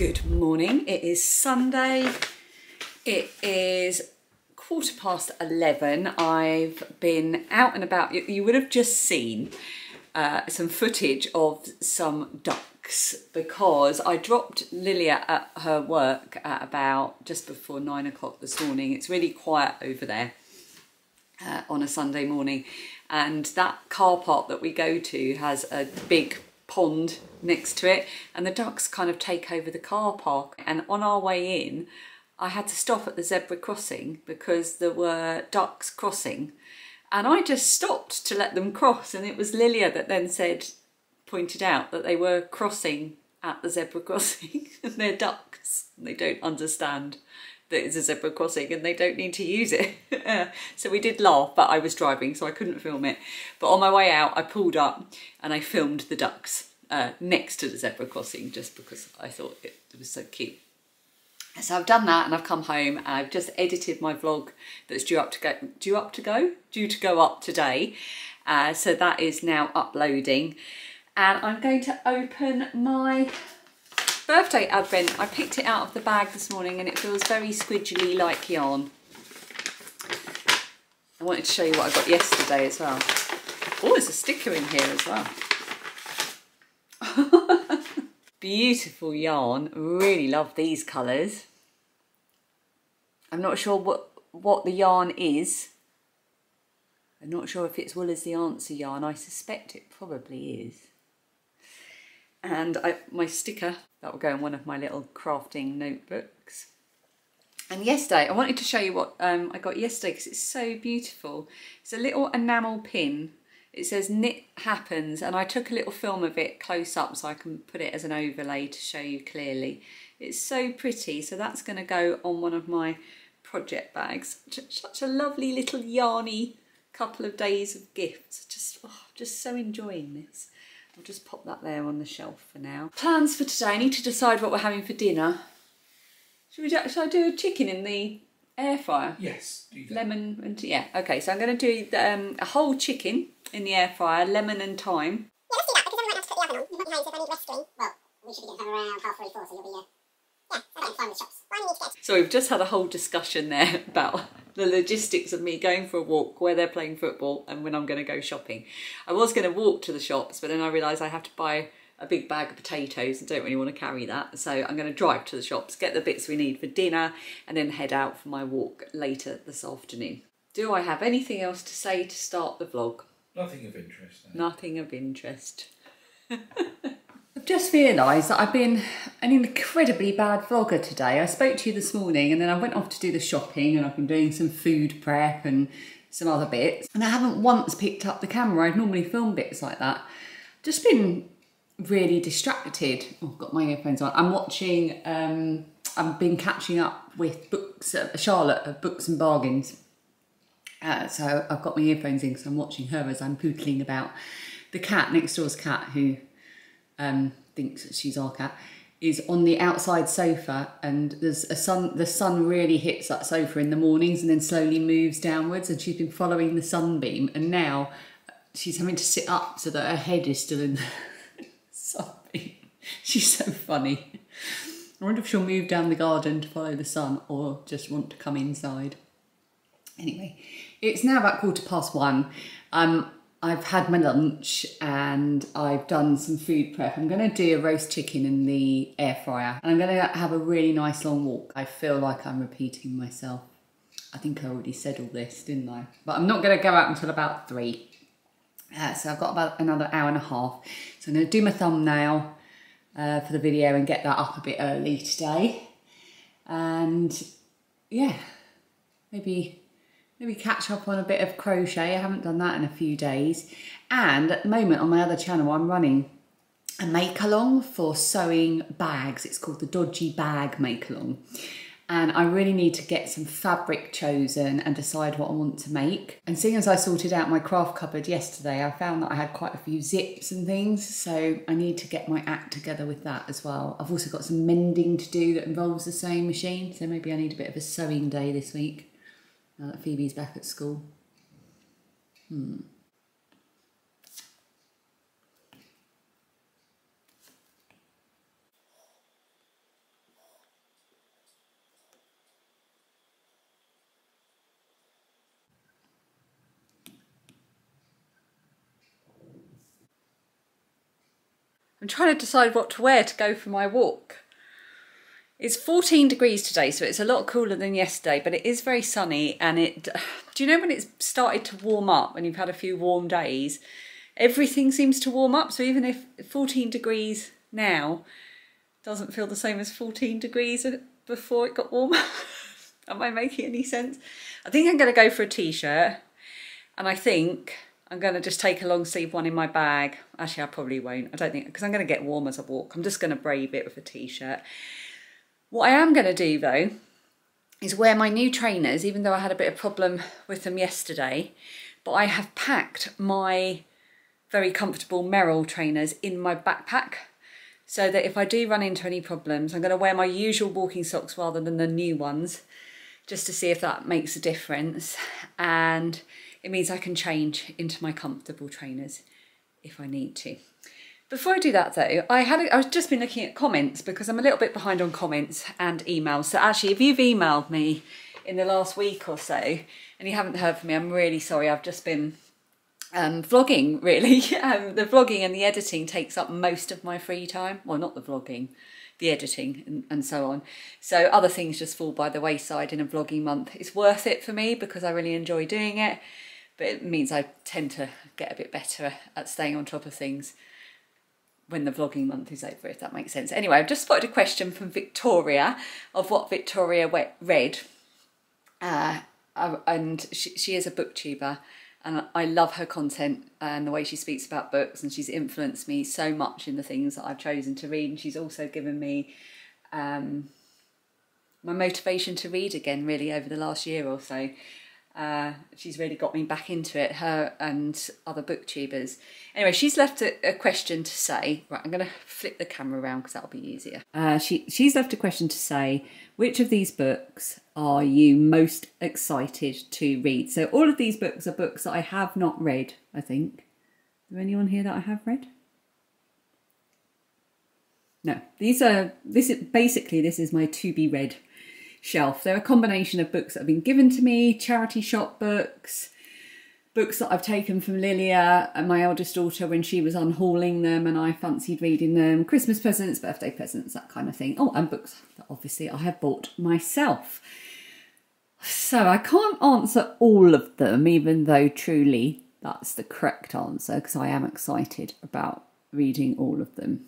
Good morning. It is Sunday. It is 11:15. I've been out and about. You would have just seen some footage of some ducks because I dropped Lilia at her work at about just before 9 o'clock this morning. It's really quiet over there on a Sunday morning, and that car park that we go to has a big pond next to it, and the ducks kind of take over the car park. And on our way in, I had to stop at the zebra crossing because there were ducks crossing, and I just stopped to let them cross, and it was Lilia that then pointed out that they were crossing at the zebra crossing and they're ducks and they don't understand that it's a zebra crossing and they don't need to use it. So we did laugh, but I was driving so I couldn't film it. But on my way out I pulled up and I filmed the ducks next to the zebra crossing just because I thought it was so cute. So I've done that and I've come home and I've just edited my vlog that's due to go up today. So that is now uploading, and I'm going to open my birthday advent. I picked it out of the bag this morning and it feels very squidgely like yarn. I wanted to show you what I got yesterday as well. Oh, there's a sticker in here as well. Beautiful yarn. Really love these colours. I'm not sure what the yarn is. I'm not sure if it's Wool is the Answer yarn. I suspect it probably is. And my sticker, that will go in one of my little crafting notebooks. And yesterday, I wanted to show you what I got yesterday because it's so beautiful. It's a little enamel pin. It says Knit Happens, and I took a little film of it close up so I can put it as an overlay to show you clearly. It's so pretty, so that's going to go on one of my project bags. Such a lovely little yarny couple of days of gifts. Just so enjoying this. I'll just pop that there on the shelf for now. Plans for today. I need to decide what we're having for dinner. Should I do a chicken in the air fryer? Yes, do that. Lemon and yeah. Okay, so I'm going to do a whole chicken in the air fryer, lemon and thyme. Yeah, let's do that because then we might have to put the oven on. You might behind, so if I need rest screen. Well, we should be getting home around 3:30, 4:30, so you'll be yeah, okay, fine with shops. Why do we need to get? So we've just had a whole discussion there about the logistics of me going for a walk, where they're playing football, and when I'm going to go shopping. I was going to walk to the shops, but then I realised I have to buy a big bag of potatoes and don't really want to carry that. So I'm going to drive to the shops, get the bits we need for dinner, and then head out for my walk later this afternoon. Do I have anything else to say to start the vlog? Nothing of interest. No. Nothing of interest. I've just realised that I've been an incredibly bad vlogger today. I spoke to you this morning and then I went off to do the shopping, and I've been doing some food prep and some other bits. And I haven't once picked up the camera. I'd normally film bits like that. Just been really distracted. Oh, I've got my earphones on. I'm watching, I've been catching up with books, Charlotte of Books and Bargains. So I've got my earphones in because I'm watching her as I'm pootling about. The cat, next door's cat, who thinks that she's our cat, is on the outside sofa, and there's the sun really hits that sofa in the mornings and then slowly moves downwards, and she's been following the sunbeam, and now she's having to sit up so that her head is still in the sunbeam. She's so funny. I wonder if she'll move down the garden to follow the sun or just want to come inside. Anyway, it's now about 1:15. I've had my lunch and I've done some food prep. I'm going to do a roast chicken in the air fryer, and I'm going to have a really nice long walk. I feel like I'm repeating myself. I think I already said all this, didn't I? But I'm not going to go out until about 3. So I've got about another hour and a half. So I'm going to do my thumbnail for the video and get that up a bit early today. And yeah, maybe catch up on a bit of crochet. I haven't done that in a few days. And at the moment on my other channel, I'm running a make-along for sewing bags. It's called the Dodgy Bag Make-Along. And I really need to get some fabric chosen and decide what I want to make. And seeing as I sorted out my craft cupboard yesterday, I found that I had quite a few zips and things. So I need to get my act together with that as well. I've also got some mending to do that involves the sewing machine. So maybe I need a bit of a sewing day this week. Now that Phoebe's back at school. I'm trying to decide what to wear to go for my walk. It's 14 degrees today, so it's a lot cooler than yesterday, but it is very sunny. And do you know when it's started to warm up, when you've had a few warm days, everything seems to warm up. So even if 14 degrees now doesn't feel the same as 14 degrees before it got warmer. Am I making any sense? I think I'm going to go for a t-shirt, and I think I'm going to just take a long sleeve one in my bag. Actually, I probably won't. I don't think, because I'm going to get warm as I walk. I'm just going to brave it with a t-shirt. What I am going to do though is wear my new trainers, even though I had a bit of problem with them yesterday, but I have packed my very comfortable Merrell trainers in my backpack, so that if I do run into any problems, I'm going to wear my usual walking socks rather than the new ones, just to see if that makes a difference. And it means I can change into my comfortable trainers if I need to. Before I do that though, I've just been looking at comments, because I'm a little bit behind on comments and emails. So actually, if you've emailed me in the last week or so and you haven't heard from me, I'm really sorry. I've just been vlogging, really. The vlogging and the editing takes up most of my free time. Well, not the vlogging, the editing and so on. So other things just fall by the wayside in a vlogging month. It's worth it for me because I really enjoy doing it, but it means I tend to get a bit better at staying on top of things when the vlogging month is over, if that makes sense. Anyway, I've just spotted a question from Victoria of what Victoria read. And she is a booktuber, and I love her content and the way she speaks about books, and she's influenced me so much in the things that I've chosen to read. And she's also given me my motivation to read again, really, over the last year or so. She's really got me back into it, her and other booktubers. Anyway, she's left a question to say, right, I'm going to flip the camera around because that'll be easier. She's left a question to say, which of these books are you most excited to read? So all of these books are books that I have not read, I think. Is there anyone here that I have read? No, this is my to be read shelf. They're a combination of books that have been given to me, charity shop books, books that I've taken from Lilia and my eldest daughter when she was unhauling them and I fancied reading them, Christmas presents, birthday presents, that kind of thing. Oh, and books that obviously I have bought myself. So I can't answer all of them, even though truly that's the correct answer, because I am excited about reading all of them.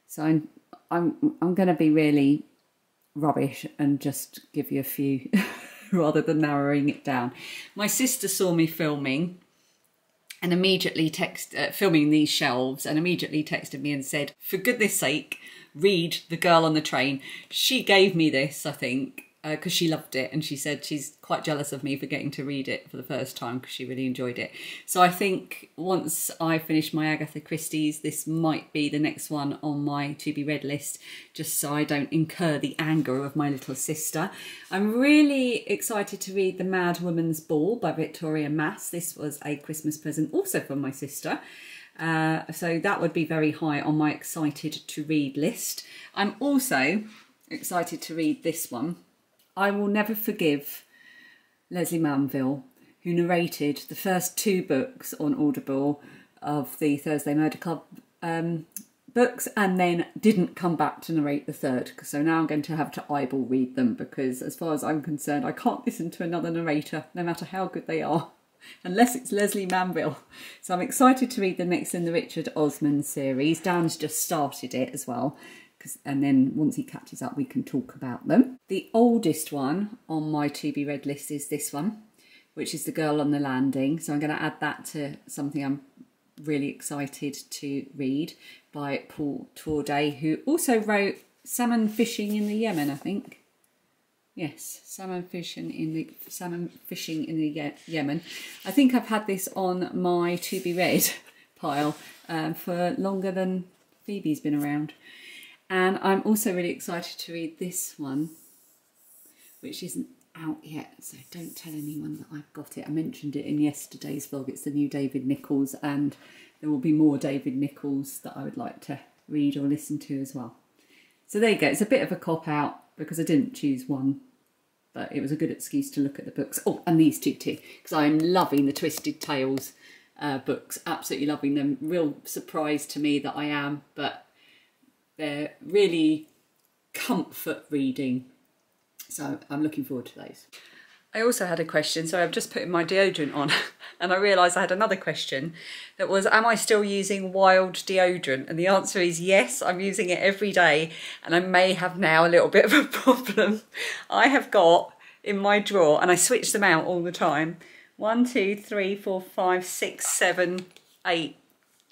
So I'm going to be really rubbish and just give you a few rather than narrowing it down. My sister saw me filming and immediately filming these shelves, and immediately texted me and said, for goodness sake, read The Girl on the Train. She gave me this, I think, because she loved it, and she said she's quite jealous of me for getting to read it for the first time because she really enjoyed it. So I think once I finish my Agatha Christie's, this might be the next one on my to be read list, just so I don't incur the anger of my little sister. I'm really excited to read The Mad Woman's Ball by Victoria Mass. This was a Christmas present also from my sister. So that would be very high on my excited to read list. I'm also excited to read this one. I Will Never Forgive Leslie Manville, who narrated the first 2 books on Audible of the Thursday Murder Club books, and then didn't come back to narrate the 3rd. So now I'm going to have to eyeball read them, because as far as I'm concerned, I can't listen to another narrator, no matter how good they are, unless it's Leslie Manville. So I'm excited to read the next in the Richard Osman series. Dan's just started it as well. And then once he catches up, we can talk about them. The oldest one on my to be read list is this one, which is The Girl on the Landing. So I'm going to add that to something I'm really excited to read, by Paul Torday, who also wrote Salmon Fishing in the Yemen, I think. Yes, Salmon Fishing in the Yemen. I think I've had this on my to be read pile for longer than Phoebe's been around. And I'm also really excited to read this one, which isn't out yet, so don't tell anyone that I've got it. I mentioned it in yesterday's vlog. It's the new David Nicholls, and there will be more David Nicholls that I would like to read or listen to as well. So there you go. It's a bit of a cop-out because I didn't choose one, but it was a good excuse to look at the books. Oh, and these two too, because I'm loving the Twisted Tales books. Absolutely loving them. Real surprise to me that I am, but they're really comfort reading. So I'm looking forward to those. I also had a question, so I've just put my deodorant on and I realised I had another question that was, am I still using Wild deodorant? And the answer is yes, I'm using it every day, and I may have now a little bit of a problem. I have got in my drawer, and I switch them out all the time, 1, 2, 3, 4, 5, 6, 7, 8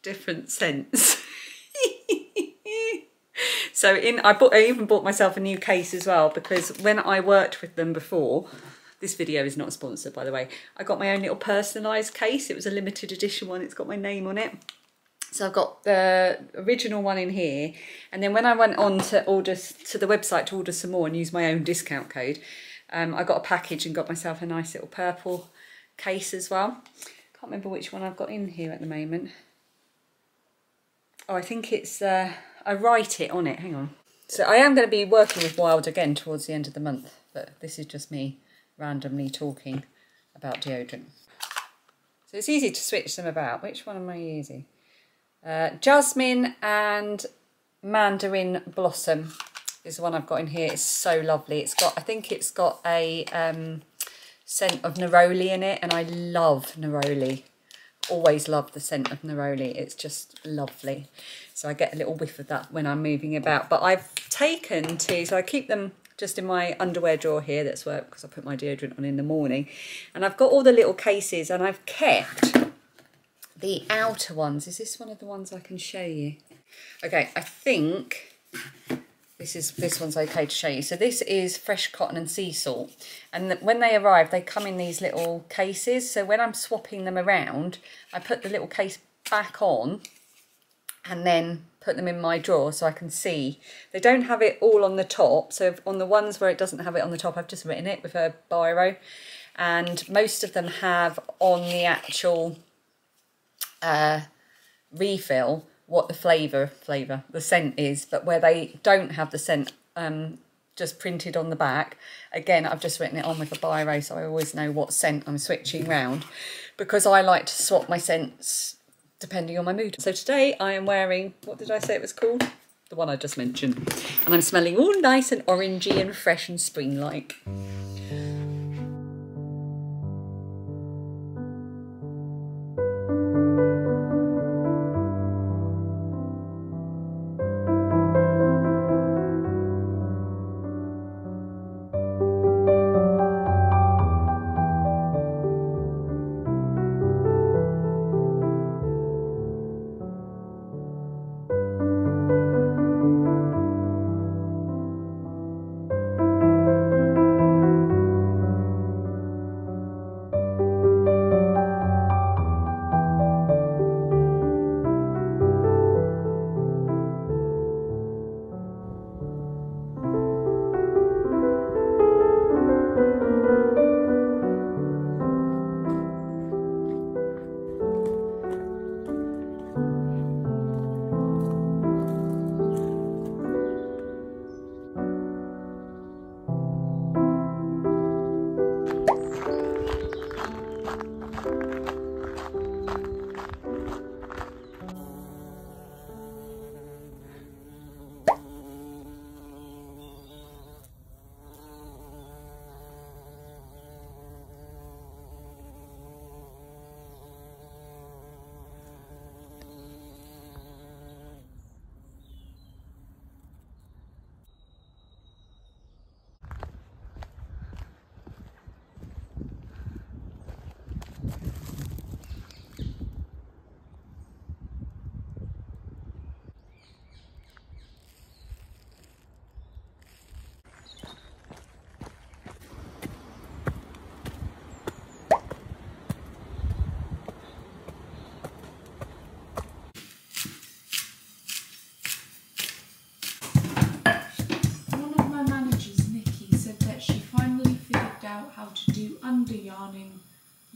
different scents. So I even bought myself a new case as well, because when I worked with them before, this video is not sponsored by the way, I got my own little personalised case. It was a limited edition one, it's got my name on it. So I've got the original one in here, and then when I went on to the website to order some more and use my own discount code, I got a package and got myself a nice little purple case as well. Can't remember which one I've got in here at the moment. Oh, I think it's, I write it on it, hang on. So I am going to be working with Wild again towards the end of the month, but this is just me randomly talking about deodorant. So it's easy to switch them about. Which one am I using? Jasmine and Mandarin Blossom is the one I've got in here. It's so lovely. It's got, I think it's got a scent of neroli in it, and I love neroli. Always love the scent of neroli. It's just lovely. So I get a little whiff of that when I'm moving about. But I've taken to, so I keep them just in my underwear drawer here. That's where, because I put my deodorant on in the morning. And I've got all the little cases, and I've kept the outer ones. Is this one of the ones I can show you? Okay, I think this one's okay to show you. So this is fresh cotton and sea salt, and when they arrive they come in these little cases. So when I'm swapping them around, I put the little case back on and then put them in my drawer so I can see. They don't have it all on the top, so on the ones where it doesn't have it on the top, I've just written it with a biro, and most of them have on the actual refill what the scent is, but where they don't have the scent just printed on the back, again I've just written it on with a biro so I always know what scent I'm switching round, because I like to swap my scents depending on my mood. So today I am wearing, what did I say it was called? The one I just mentioned, and I'm smelling all nice and orangey and fresh and spring-like.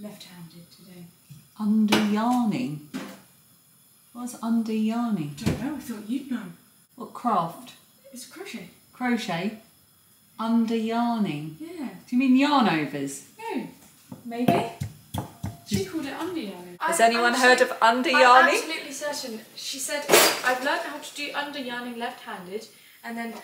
left-handed today. Under yarning? What's under yarning? I don't know, I thought you'd know. What craft? It's crochet. Crochet? Under yarning? Yeah. Do you mean yarn overs? No. Maybe. She called it under yarning. Has anyone heard of under yarning? I'm absolutely certain. She said, I've learned how to do under yarning left-handed. And then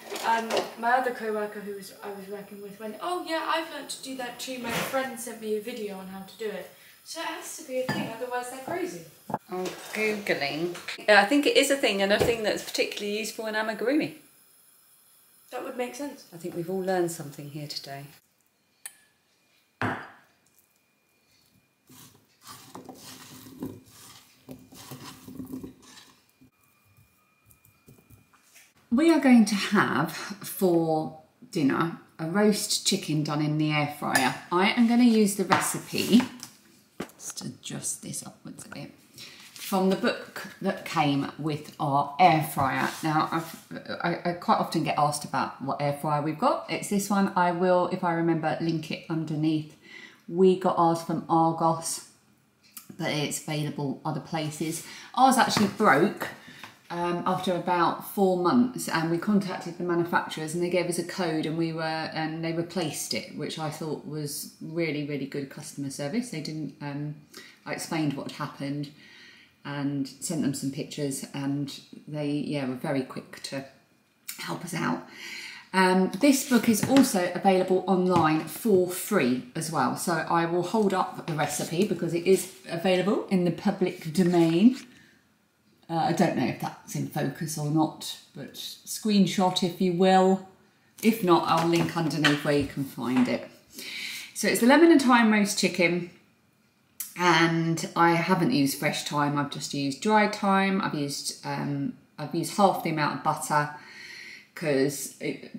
my other co-worker I was working with went, oh yeah, I've learned to do that too. My friend sent me a video on how to do it. So it has to be a thing, otherwise they're crazy. I'm Googling. Yeah, I think it is a thing, and a thing that's particularly useful in amigurumi. That would make sense. I think we've all learned something here today. We are going to have for dinner a roast chicken done in the air fryer. I am going to use the recipe, just adjust this upwards a bit, from the book that came with our air fryer. Now, I quite often get asked about what air fryer we've got. It's this one. I will, if I remember, link it underneath. We got ours from Argos, but it's available other places. Ours actually broke after about 4 months, and we contacted the manufacturers and they gave us a code, and they replaced it, which I thought was really, really good customer service. They didn't, I explained what had happened and sent them some pictures, and they were very quick to help us out. This book is also available online for free as well, so I will hold up the recipe because it is available in the public domain. I don't know if that's in focus or not, but screenshot if you will. If not, I'll link underneath where you can find it. So it's the lemon and thyme roast chicken, and I haven't used fresh thyme. I've just used dried thyme. I've used half the amount of butter because I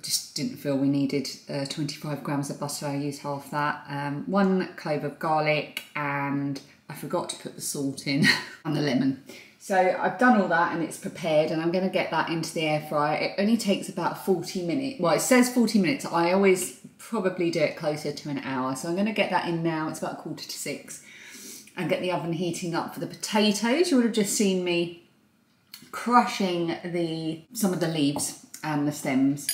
just didn't feel we needed 25 grams of butter. I used half that. 1 clove of garlic, and I forgot to put the salt in and the lemon. So I've done all that and it's prepared, and I'm going to get that into the air fryer. It only takes about 40 minutes. Well, it says 40 minutes. I always probably do it closer to an hour. So I'm going to get that in now. It's about 5:45, and get the oven heating up for the potatoes. You would have just seen me crushing some of the leaves and the stems.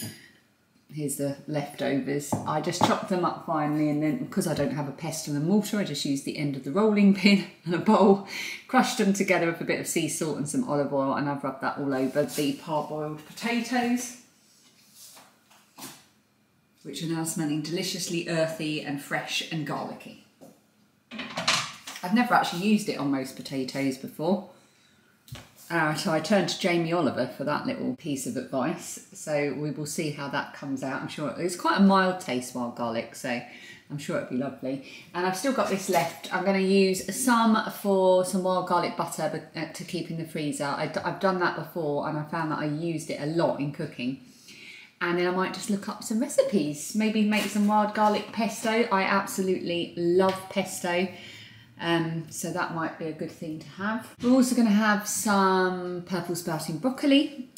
Here's the leftovers. I just chopped them up finely, and then because I don't have a pestle and mortar, I just used the end of the rolling pin and a bowl, crushed them together with a bit of sea salt and some olive oil, and I've rubbed that all over the parboiled potatoes, which are now smelling deliciously earthy and fresh and garlicky. I've never actually used it on roast potatoes before. So I turned to Jamie Oliver for that little piece of advice. So we will see how that comes out. I'm sure it's quite a mild taste, wild garlic, so I'm sure it'll be lovely. And I've still got this left. I'm going to use some for some wild garlic butter to keep in the freezer. I've done that before, and I found that I used it a lot in cooking. And then I might just look up some recipes. Maybe make some wild garlic pesto. I absolutely love pesto. So that might be a good thing to have. We're also going to have some purple sprouting broccoli,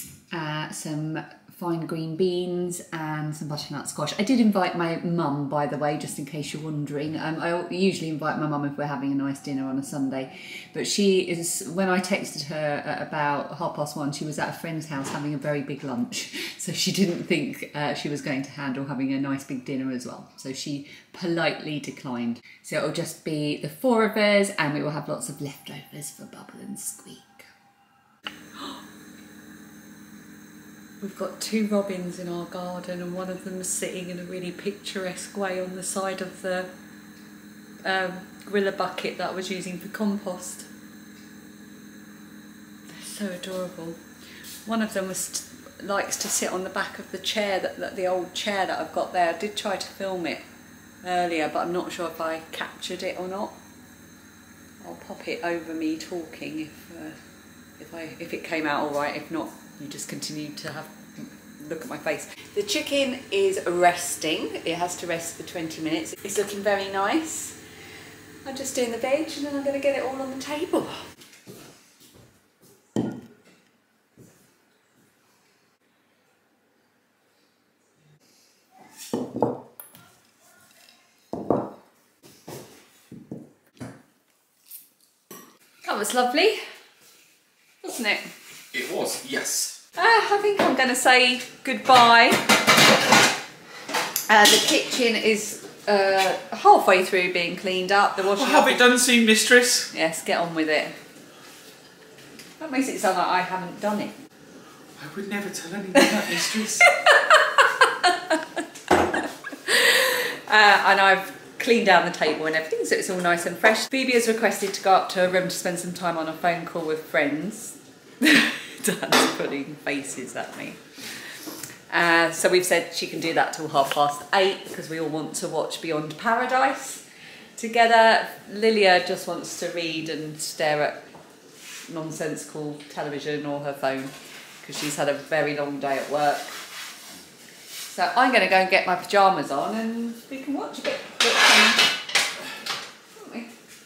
some fine green beans, and some butternut squash. I did invite my mum, by the way, just in case you're wondering. I usually invite my mum if we're having a nice dinner on a Sunday, but when I texted her at about 1:30, she was at a friend's house having a very big lunch, so she didn't think she was going to handle having a nice big dinner as well, so she politely declined. So it'll just be the 4 of us, and we will have lots of leftovers for Bubble and Squeak. We've got 2 robins in our garden, and one of them is sitting in a really picturesque way on the side of the griller bucket that I was using for compost. They're so adorable. One of them likes to sit on the back of the chair, the old chair that I've got there. I did try to film it earlier, but I'm not sure if I captured it or not. I'll pop it over me talking if it came out all right. If not, you just continue to look at my face. The chicken is resting. It has to rest for 20 minutes. It's looking very nice. I'm just doing the veg, and then I'm going to get it all on the table. That was lovely, wasn't it? It was, yes. I think I'm going to say goodbye. The kitchen is halfway through being cleaned up. The washing Well, have up. it done soon, mistress. Yes, get on with it. That makes it sound like I haven't done it. I would never tell anyone that, mistress. And I've cleaned down the table and everything, so it's all nice and fresh. Phoebe has requested to go up to her room to spend some time on a phone call with friends. Dan's putting faces at me. So we've said she can do that till 8:30 because we all want to watch Beyond Paradise together. Lilia just wants to read and stare at nonsensical television or her phone because she's had a very long day at work. So I'm going to go and get my pyjamas on and we can watch a bit.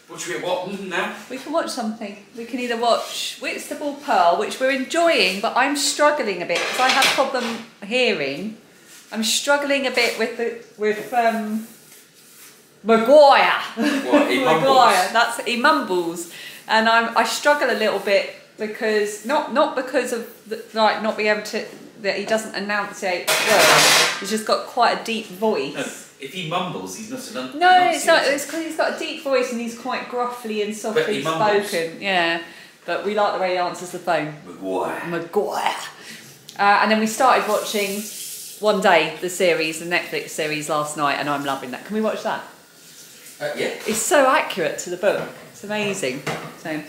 What should we what now? We can watch something. We can either watch Whitstable Pearl, which we're enjoying, but I'm struggling a bit because I have problem hearing. I'm struggling a bit with Maguire. What, he Maguire. He mumbles, and I struggle a little bit because not because of not being able to, that he doesn't enunciate words. He's just got quite a deep voice. No, if he mumbles, he's not an No, it's not. It's because he's got a deep voice and he's quite gruffly and softly spoken. Yeah, but we like the way he answers the phone. Maguire. And then we started watching One Day, the series, the Netflix series last night, and I'm loving that. Can we watch that? Yeah. It's so accurate to the book. It's amazing. So,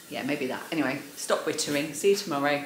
yeah, maybe that. Anyway, stop wittering. See you tomorrow.